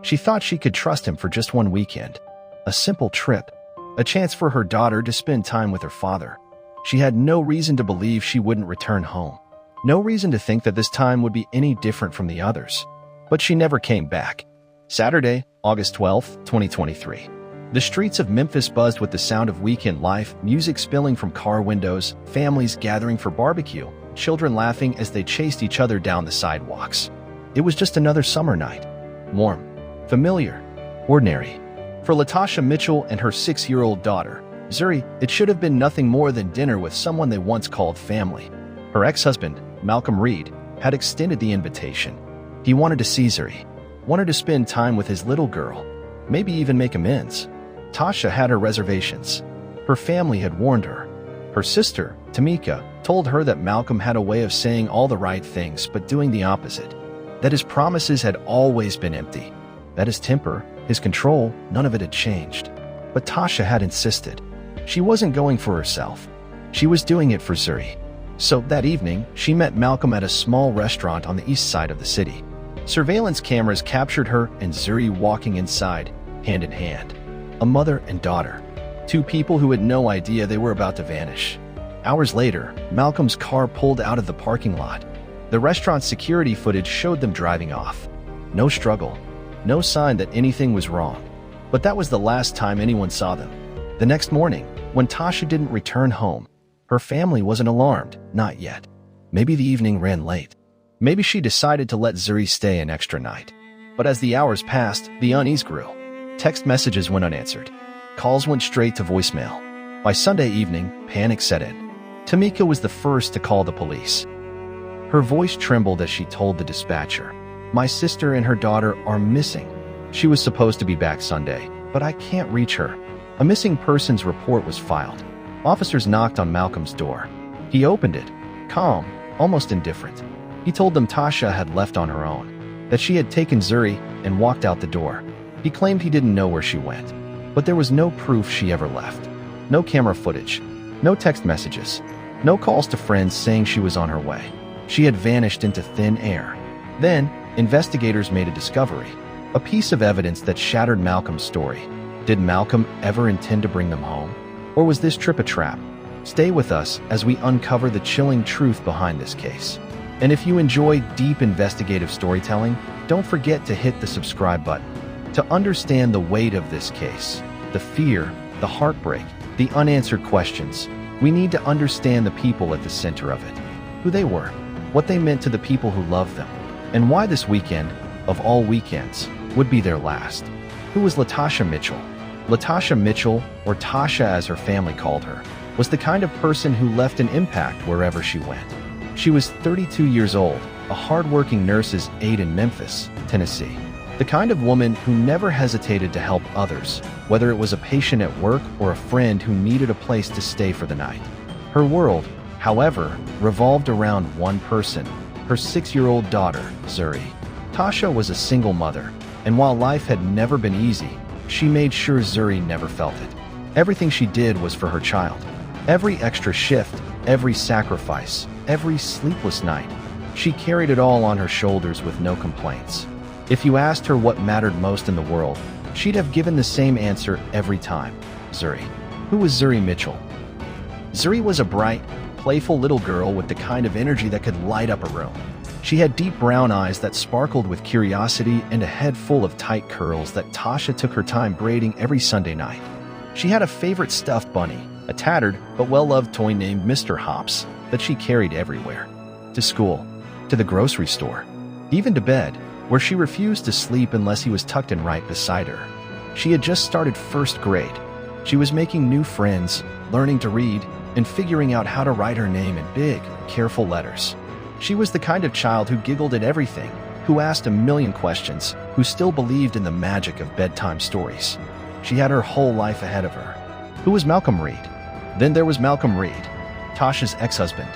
She thought she could trust him for just one weekend. A simple trip. A chance for her daughter to spend time with her father. She had no reason to believe she wouldn't return home. No reason to think that this time would be any different from the others. But she never came back. Saturday, August 12, 2023. The streets of Memphis buzzed with the sound of weekend life, music spilling from car windows, families gathering for barbecue, children laughing as they chased each other down the sidewalks. It was just another summer night. Warm, familiar, ordinary. For Latasha Mitchell and her 6-year-old daughter, Zuri, it should have been nothing more than dinner with someone they once called family. Her ex-husband, Malcolm Reed, had extended the invitation. He wanted to see Zuri, wanted to spend time with his little girl, maybe even make amends. Tasha had her reservations. Her family had warned her. Her sister, Tamika, told her that Malcolm had a way of saying all the right things but doing the opposite, that his promises had always been empty, that his temper, his control, none of it had changed. But Tasha had insisted. She wasn't going for herself. She was doing it for Zuri. So that evening, she met Malcolm at a small restaurant on the east side of the city. Surveillance cameras captured her and Zuri walking inside, hand in hand. A mother and daughter. Two people who had no idea they were about to vanish. Hours later, Malcolm's car pulled out of the parking lot. The restaurant's security footage showed them driving off. No struggle. No sign that anything was wrong. But that was the last time anyone saw them. The next morning, when Tasha didn't return home, her family wasn't alarmed, not yet. Maybe the evening ran late. Maybe she decided to let Zuri stay an extra night. But as the hours passed, the unease grew. Text messages went unanswered. Calls went straight to voicemail. By Sunday evening, panic set in. Tamika was the first to call the police. Her voice trembled as she told the dispatcher, "My sister and her daughter are missing. She was supposed to be back Sunday, but I can't reach her." A missing persons report was filed. Officers knocked on Malcolm's door. He opened it, calm, almost indifferent. He told them Tasha had left on her own, that she had taken Zuri and walked out the door. He claimed he didn't know where she went, but there was no proof she ever left. No camera footage, no text messages, no calls to friends saying she was on her way. She had vanished into thin air. Then, investigators made a discovery, a piece of evidence that shattered Malcolm's story. Did Malcolm ever intend to bring them home? Or was this trip a trap? Stay with us as we uncover the chilling truth behind this case. And if you enjoy deep investigative storytelling, don't forget to hit the subscribe button. To understand the weight of this case, the fear, the heartbreak, the unanswered questions, we need to understand the people at the center of it. Who they were, what they meant to the people who loved them, and why this weekend, of all weekends, would be their last. Who was Latasha Mitchell? Latasha Mitchell, or Tasha as her family called her, was the kind of person who left an impact wherever she went. She was 32 years old, a hard-working nurse's aide in Memphis, Tennessee. The kind of woman who never hesitated to help others, whether it was a patient at work or a friend who needed a place to stay for the night. Her world, however, revolved around one person, her 6-year-old daughter, Zuri. Tasha was a single mother, and while life had never been easy, she made sure Zuri never felt it. Everything she did was for her child. Every extra shift, every sacrifice, every sleepless night, she carried it all on her shoulders with no complaints. If you asked her what mattered most in the world, she'd have given the same answer every time: Zuri. Who was Zuri Mitchell? Zuri was a bright, playful little girl with the kind of energy that could light up a room. She had deep brown eyes that sparkled with curiosity and a head full of tight curls that Tasha took her time braiding every Sunday night. She had a favorite stuffed bunny, a tattered but well-loved toy named Mr. Hops that she carried everywhere. To school, to the grocery store, even to bed, where she refused to sleep unless he was tucked in right beside her. She had just started first grade. She was making new friends, learning to read, and figuring out how to write her name in big, careful letters. She was the kind of child who giggled at everything, who asked a million questions, who still believed in the magic of bedtime stories. She had her whole life ahead of her. Who was Malcolm Reed? Then there was Malcolm Reed, Tasha's ex-husband,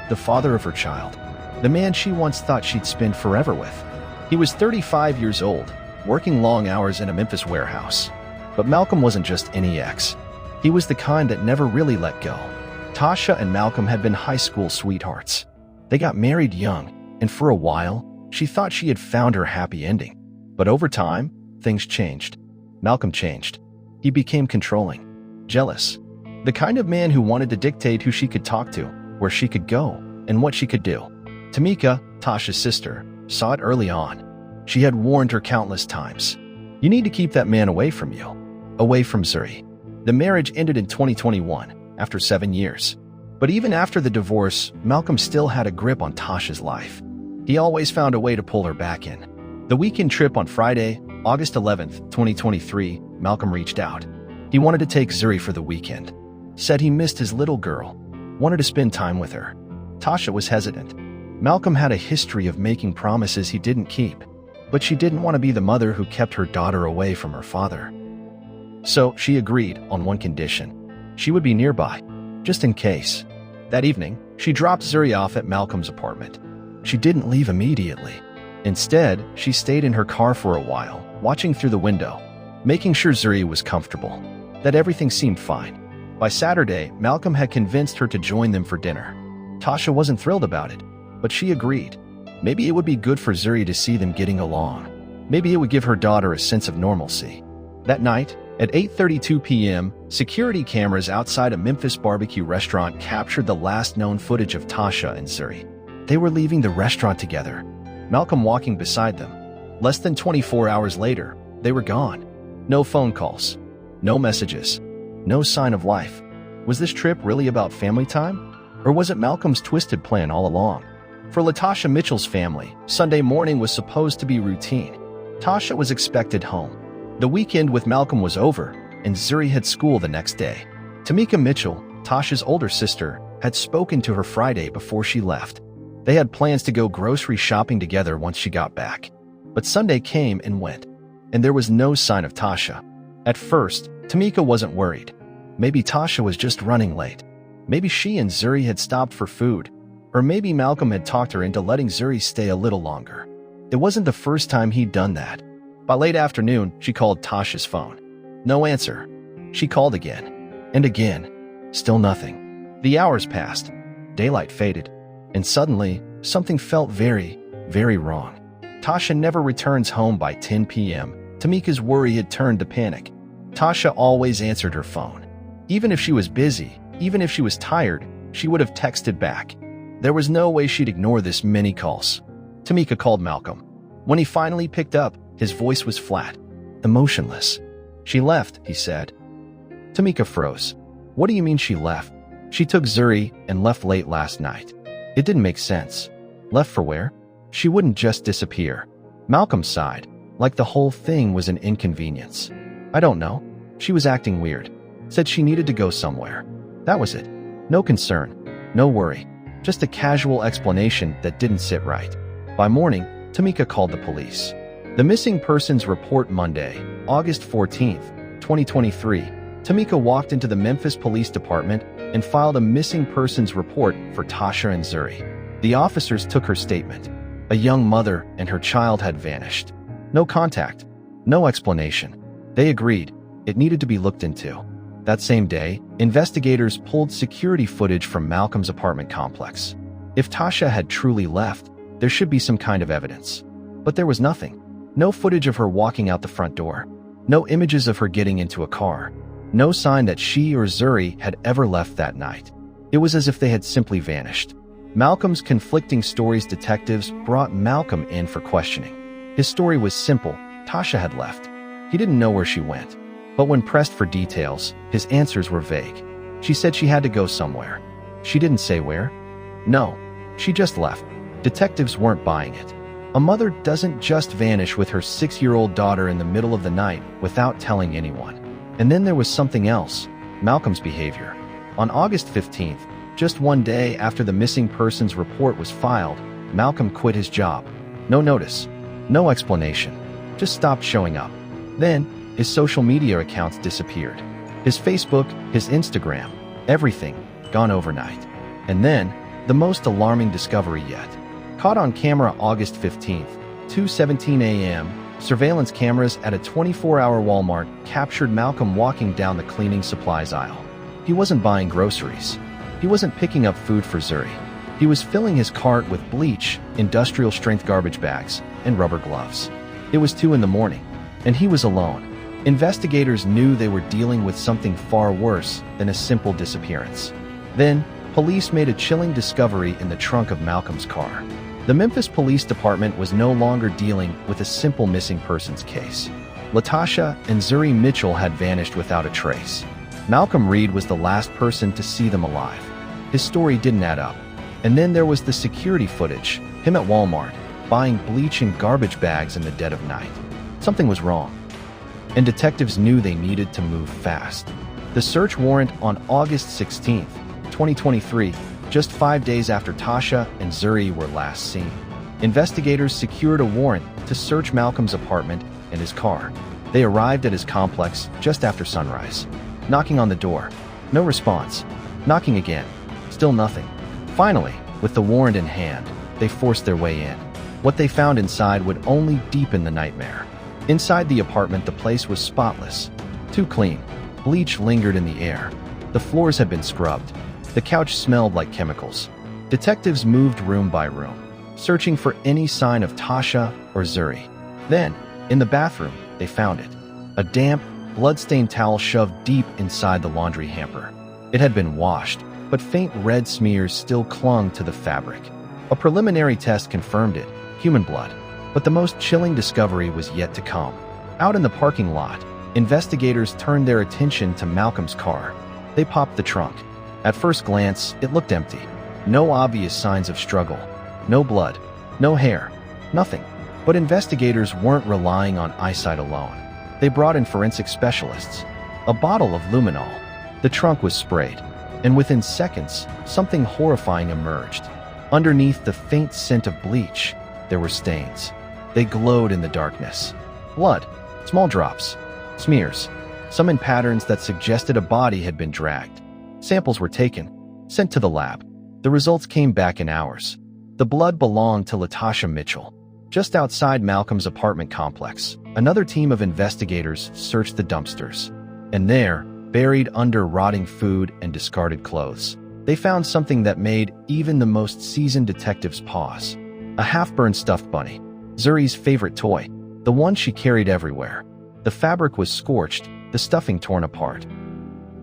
the father of her child, the man she once thought she'd spend forever with. He was 35 years old, working long hours in a Memphis warehouse. But Malcolm wasn't just any ex. He was the kind that never really let go. Tasha and Malcolm had been high school sweethearts. They got married young, and for a while, she thought she had found her happy ending. But over time, things changed. Malcolm changed. He became controlling, jealous, the kind of man who wanted to dictate who she could talk to, where she could go, and what she could do. Tamika, Tasha's sister, saw it early on. She had warned her countless times. You need to keep that man away from you, away from Zuri. The marriage ended in 2021, after 7 years. But even after the divorce, Malcolm still had a grip on Tasha's life. He always found a way to pull her back in. The weekend trip on Friday, August 11th, 2023, Malcolm reached out. He wanted to take Zuri for the weekend. Said he missed his little girl, wanted to spend time with her. Tasha was hesitant. Malcolm had a history of making promises he didn't keep, but she didn't want to be the mother who kept her daughter away from her father. So she agreed on one condition. She would be nearby, just in case. That evening, she dropped Zuri off at Malcolm's apartment. She didn't leave immediately. Instead, she stayed in her car for a while, watching through the window, making sure Zuri was comfortable, that everything seemed fine. By Saturday, Malcolm had convinced her to join them for dinner. Tasha wasn't thrilled about it, but she agreed. Maybe it would be good for Zuri to see them getting along. Maybe it would give her daughter a sense of normalcy. That night, at 8:32 p.m., security cameras outside a Memphis barbecue restaurant captured the last known footage of Tasha and Zuri. They were leaving the restaurant together, Malcolm walking beside them. Less than 24 hours later, they were gone. No phone calls, no messages, no sign of life. Was this trip really about family time? Or was it Malcolm's twisted plan all along? For LaTasha Mitchell's family, Sunday morning was supposed to be routine. Tasha was expected home. The weekend with Malcolm was over, and Zuri had school the next day. Tamika Mitchell, Tasha's older sister, had spoken to her Friday before she left. They had plans to go grocery shopping together once she got back. But Sunday came and went, and there was no sign of Tasha. At first, Tamika wasn't worried. Maybe Tasha was just running late. Maybe she and Zuri had stopped for food. Or maybe Malcolm had talked her into letting Zuri stay a little longer. It wasn't the first time he'd done that. By late afternoon, she called Tasha's phone. No answer. She called again. And again. Still nothing. The hours passed. Daylight faded. And suddenly, something felt very, very wrong. Tasha never returns home by 10 p.m. Tamika's worry had turned to panic. Tasha always answered her phone. Even if she was busy, even if she was tired, she would have texted back. There was no way she'd ignore this many calls. Tamika called Malcolm. When he finally picked up, his voice was flat, emotionless. She left, he said. Tamika froze. What do you mean she left? She took Zuri and left late last night. It didn't make sense. Left for where? She wouldn't just disappear. Malcolm sighed, like the whole thing was an inconvenience. I don't know. She was acting weird. Said she needed to go somewhere. That was it. No concern. No worry. Just a casual explanation that didn't sit right. By morning, Tamika called the police. The missing persons report Monday, August 14th, 2023. Tamika walked into the Memphis Police Department and filed a missing persons report for Tasha and Zuri. The officers took her statement. A young mother and her child had vanished. No contact. No explanation. They agreed. It needed to be looked into. That same day, investigators pulled security footage from Malcolm's apartment complex. If Tasha had truly left, there should be some kind of evidence. But there was nothing. No footage of her walking out the front door. No images of her getting into a car. No sign that she or Zuri had ever left that night. It was as if they had simply vanished. Malcolm's conflicting stories detectives brought Malcolm in for questioning. His story was simple. Tasha had left. He didn't know where she went. But when pressed for details, his answers were vague. She said she had to go somewhere. She didn't say where. No, she just left. Detectives weren't buying it. A mother doesn't just vanish with her 6-year-old daughter in the middle of the night without telling anyone. And then there was something else, Malcolm's behavior. On August 15th, just one day after the missing persons report was filed, Malcolm quit his job. No notice, no explanation, just stopped showing up. Then, his social media accounts disappeared. His Facebook, his Instagram, everything gone overnight. And then, the most alarming discovery yet. Caught on camera August 15th, 2:17 a.m., surveillance cameras at a 24-hour Walmart captured Malcolm walking down the cleaning supplies aisle. He wasn't buying groceries. He wasn't picking up food for Zuri. He was filling his cart with bleach, industrial-strength garbage bags, and rubber gloves. It was 2 in the morning, and he was alone. Investigators knew they were dealing with something far worse than a simple disappearance. Then, police made a chilling discovery in the trunk of Malcolm's car. The Memphis Police Department was no longer dealing with a simple missing persons case. Latasha and Zuri Mitchell had vanished without a trace. Malcolm Reed was the last person to see them alive. His story didn't add up. And then there was the security footage, him at Walmart, buying bleach in garbage bags in the dead of night. Something was wrong. And detectives knew they needed to move fast. The search warrant on August 16, 2023, just 5 days after Tasha and Zuri were last seen. Investigators secured a warrant to search Malcolm's apartment and his car. They arrived at his complex just after sunrise. Knocking on the door. No response. Knocking again. Still nothing. Finally, with the warrant in hand, they forced their way in. What they found inside would only deepen the nightmare. Inside the apartment, the place was spotless. Too clean. Bleach lingered in the air. The floors had been scrubbed. The couch smelled like chemicals. Detectives moved room by room, searching for any sign of Tasha or Zuri. Then, in the bathroom, they found it. A damp, blood-stained towel shoved deep inside the laundry hamper. It had been washed, but faint red smears still clung to the fabric. A preliminary test confirmed it, human blood. But the most chilling discovery was yet to come. Out in the parking lot, investigators turned their attention to Malcolm's car. They popped the trunk. At first glance, it looked empty. No obvious signs of struggle. No blood. No hair. Nothing. But investigators weren't relying on eyesight alone. They brought in forensic specialists. A bottle of luminol. The trunk was sprayed. And within seconds, something horrifying emerged. Underneath the faint scent of bleach, there were stains. They glowed in the darkness. Blood. Small drops. Smears. Some in patterns that suggested a body had been dragged. Samples were taken, sent to the lab. The results came back in hours. The blood belonged to Latasha Mitchell. Just outside Malcolm's apartment complex, another team of investigators searched the dumpsters. And there, buried under rotting food and discarded clothes, they found something that made even the most seasoned detectives pause. A half-burned stuffed bunny. Zuri's favorite toy, the one she carried everywhere. The fabric was scorched, the stuffing torn apart.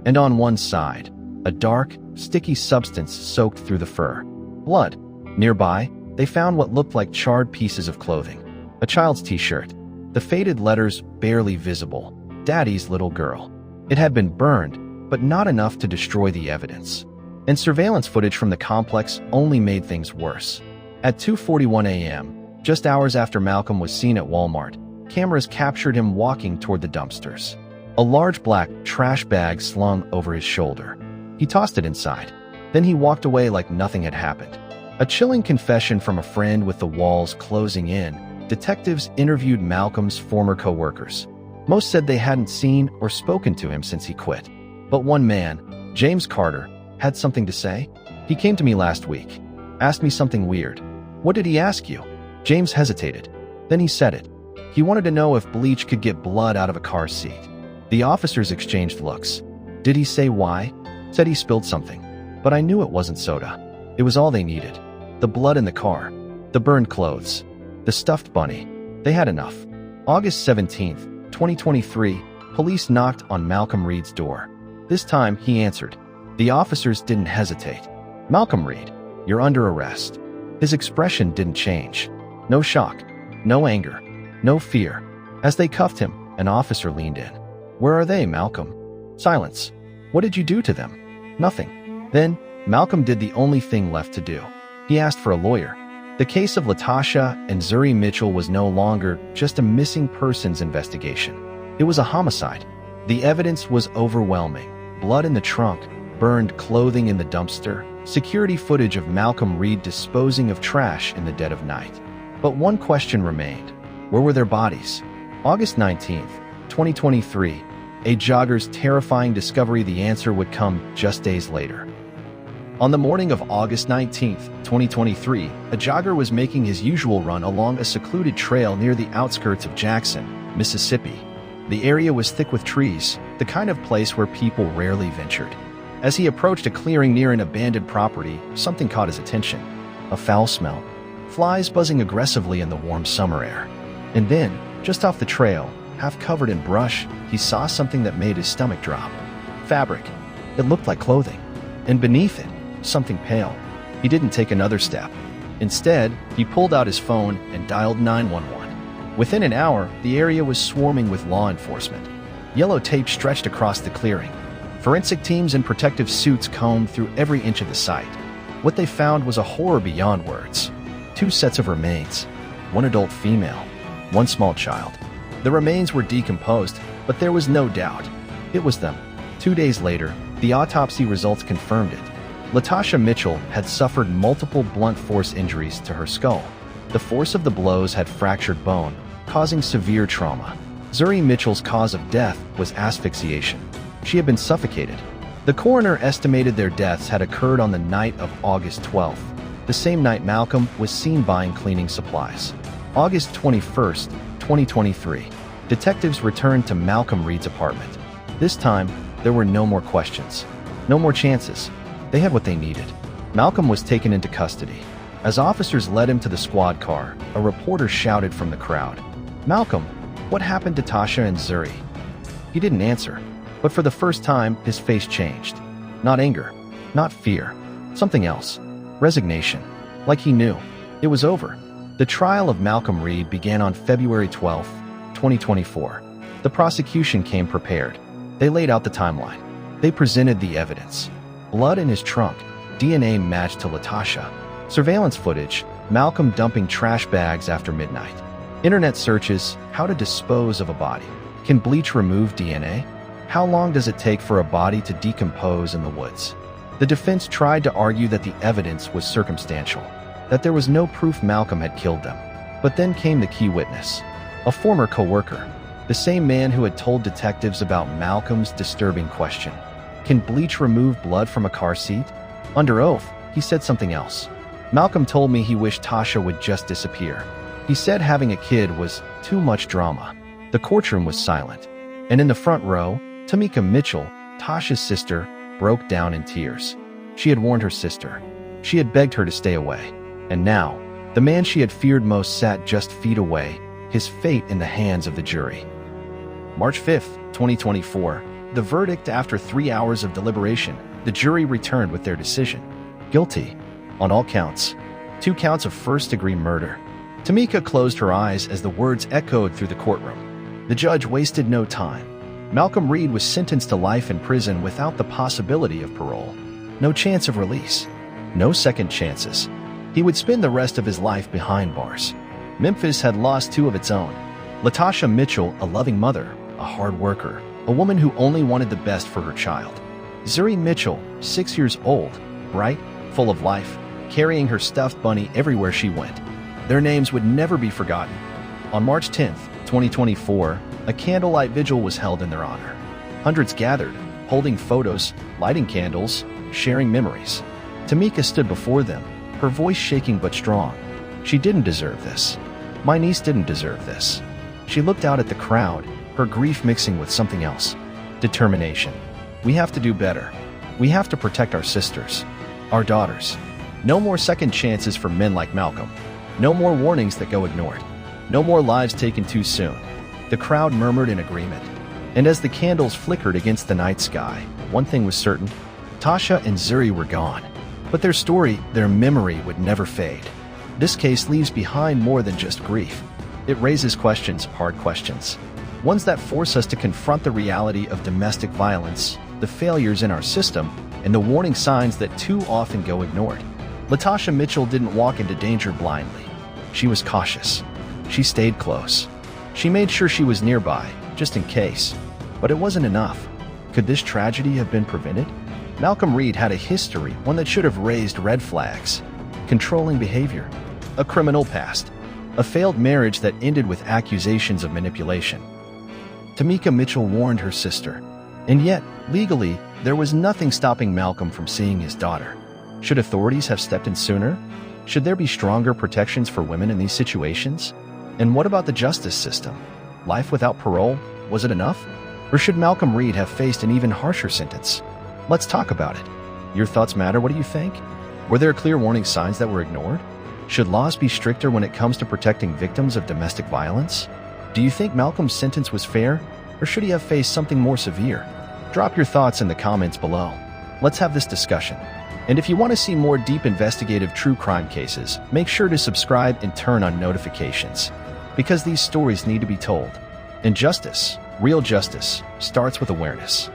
And on one side, a dark, sticky substance soaked through the fur. Blood. Nearby, they found what looked like charred pieces of clothing. A child's t-shirt. The faded letters barely visible. Daddy's little girl. It had been burned, but not enough to destroy the evidence. And surveillance footage from the complex only made things worse. At 2:41 a.m., just hours after Malcolm was seen at Walmart, cameras captured him walking toward the dumpsters. A large black trash bag slung over his shoulder. He tossed it inside. Then he walked away like nothing had happened. A chilling confession from a friend. With the walls closing in, detectives interviewed Malcolm's former co-workers. Most said they hadn't seen or spoken to him since he quit. But one man, James Carter, had something to say. He came to me last week. Asked me something weird. What did he ask you? James hesitated. Then he said it. He wanted to know if bleach could get blood out of a car seat. The officers exchanged looks. Did he say why? Said he spilled something. But I knew it wasn't soda. It was all they needed. The blood in the car. The burned clothes. The stuffed bunny. They had enough. August 17th, 2023, police knocked on Malcolm Reed's door. This time, he answered. The officers didn't hesitate. Malcolm Reed, you're under arrest. His expression didn't change. No shock. No anger. No fear. As they cuffed him, an officer leaned in. Where are they, Malcolm? Silence. What did you do to them? Nothing. Then, Malcolm did the only thing left to do. He asked for a lawyer. The case of Latasha and Zuri Mitchell was no longer just a missing persons investigation. It was a homicide. The evidence was overwhelming. Blood in the trunk, burned clothing in the dumpster, security footage of Malcolm Reed disposing of trash in the dead of night. But one question remained. Where were their bodies? August 19th, 2023, a jogger's terrifying discovery. The answer would come just days later. On the morning of August 19th, 2023, a jogger was making his usual run along a secluded trail near the outskirts of Jackson, Mississippi. The area was thick with trees, the kind of place where people rarely ventured. As he approached a clearing near an abandoned property, something caught his attention. A foul smell. Flies buzzing aggressively in the warm summer air. And then, Just off the trail, half covered in brush, he saw something that made his stomach drop. Fabric. It looked like clothing. And beneath it, something pale. He didn't take another step. Instead, he pulled out his phone and dialed 911. Within an hour, the area was swarming with law enforcement. Yellow tape stretched across the clearing. Forensic teams in protective suits combed through every inch of the site. What they found was a horror beyond words. 2 sets of remains. 1 adult female. 1 small child. The remains were decomposed, but there was no doubt. It was them. 2 days later, the autopsy results confirmed it. Latasha Mitchell had suffered multiple blunt force injuries to her skull. The force of the blows had fractured bone, causing severe trauma. Zuri Mitchell's cause of death was asphyxiation. She had been suffocated. The coroner estimated their deaths had occurred on the night of August 12th, the same night Malcolm was seen buying cleaning supplies. August 21st, 2023. Detectives returned to Malcolm Reed's apartment. This time, there were no more questions. No more chances. They had what they needed. Malcolm was taken into custody. As officers led him to the squad car, a reporter shouted from the crowd, "Malcolm, what happened to Tasha and Zuri?" He didn't answer, but for the first time, his face changed. Not anger, not fear, something else. Resignation. Like he knew. It was over. The trial of Malcolm Reed began on February 12, 2024. The prosecution came prepared. They laid out the timeline. They presented the evidence. Blood in his trunk, DNA matched to Latasha. Surveillance footage, Malcolm dumping trash bags after midnight. Internet searches, how to dispose of a body. Can bleach remove DNA? How long does it take for a body to decompose in the woods? The defense tried to argue that the evidence was circumstantial, that there was no proof Malcolm had killed them. But then came the key witness, a former co-worker, the same man who had told detectives about Malcolm's disturbing question. Can bleach remove blood from a car seat? Under oath, he said something else. Malcolm told me he wished Tasha would just disappear. He said having a kid was too much drama. The courtroom was silent. And in the front row, Tamika Mitchell, Tasha's sister, broke down in tears. She had warned her sister. She had begged her to stay away. And now, the man she had feared most sat just feet away, his fate in the hands of the jury. March 5th, 2024. The verdict. After 3 hours of deliberation, the jury returned with their decision. Guilty. On all counts. 2 counts of first-degree murder. Tamika closed her eyes as the words echoed through the courtroom. The judge wasted no time. Malcolm Reed was sentenced to life in prison without the possibility of parole. No chance of release. No second chances. He would spend the rest of his life behind bars. Memphis had lost 2 of its own. Latasha Mitchell, a loving mother, a hard worker, a woman who only wanted the best for her child. Zuri Mitchell, 6 years old, bright, full of life, carrying her stuffed bunny everywhere she went. Their names would never be forgotten. On March 10th, 2024, a candlelight vigil was held in their honor. Hundreds gathered, holding photos, lighting candles, sharing memories. Tamika stood before them, her voice shaking but strong. She didn't deserve this. My niece didn't deserve this. She looked out at the crowd, her grief mixing with something else. Determination. We have to do better. We have to protect our sisters, our daughters. No more second chances for men like Malcolm. No more warnings that go ignored. No more lives taken too soon. The crowd murmured in agreement. And as the candles flickered against the night sky, one thing was certain. Tasha and Zuri were gone. But their story, their memory would never fade. This case leaves behind more than just grief. It raises questions, hard questions. Ones that force us to confront the reality of domestic violence, the failures in our system, and the warning signs that too often go ignored. Latasha Mitchell didn't walk into danger blindly. She was cautious. She stayed close. She made sure she was nearby, just in case. But it wasn't enough. Could this tragedy have been prevented? Malcolm Reed had a history, one that should have raised red flags. Controlling behavior. A criminal past. A failed marriage that ended with accusations of manipulation. Tamika Mitchell warned her sister. And yet, legally, there was nothing stopping Malcolm from seeing his daughter. Should authorities have stepped in sooner? Should there be stronger protections for women in these situations? And what about the justice system? Life without parole? Was it enough? Or should Malcolm Reed have faced an even harsher sentence? Let's talk about it. Your thoughts matter. What do you think? Were there clear warning signs that were ignored? Should laws be stricter when it comes to protecting victims of domestic violence? Do you think Malcolm's sentence was fair, or should he have faced something more severe? Drop your thoughts in the comments below. Let's have this discussion. And if you want to see more deep investigative true crime cases, make sure to subscribe and turn on notifications, because these stories need to be told. And justice, real justice, starts with awareness.